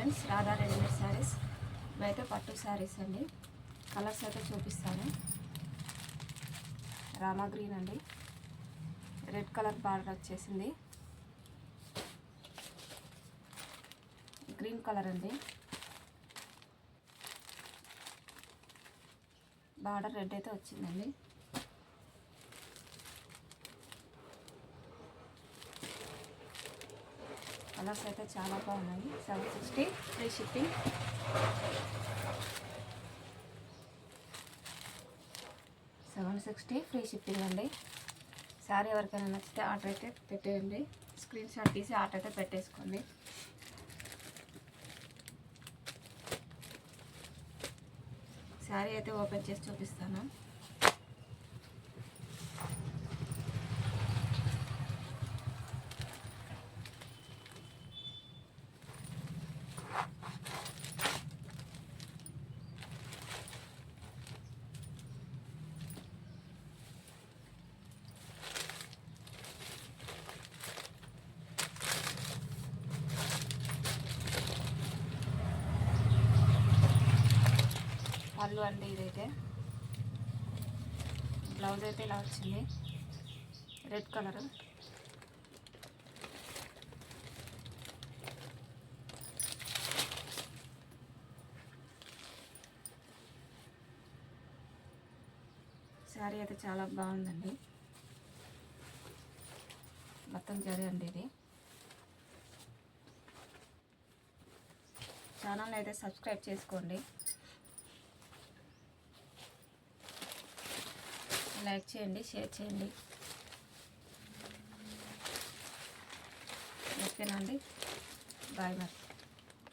Friends, Radha readymade saris. ఇవైతే పట్టు శారీస్ అండి. కలర్స్ అయితే చూపిస్తాను. రామా గ్రీన్ అండి, రెడ్ కలర్ బార్డర్ వచ్చేసింది. గ్రీన్ కలర్ అండి, బార్డర్ రెడ్ అయితే వచ్చిందండి. కలర్స్ అయితే చాలా బాగున్నాయి. 760 ఫ్రీ షిప్పింగ్. ఫ్రీ షిప్పింగ్ అండి. శారీ ఎవరికైనా నచ్చితే ఆర్డర్ అయితే పెట్టేయండి. స్క్రీన్ షాట్ తీసి ఆర్డర్ అయితే పెట్టేసుకోండి. శారీ అయితే ఓపెన్ చేసి చూపిస్తాను. పళ్ళు అండి, ఇదైతే బ్లౌజ్ అయితే ఇలా వచ్చింది, రెడ్ కలర్. శారీ అయితే చాలా బాగుందండి. మొత్తం జరీ అండి. ఇది ఛానల్ అయితే సబ్స్క్రైబ్ చేసుకోండి, లైక్ చేయండి, షేర్ చేయండి. ఓకేనా అండి, బాయ్ మరి.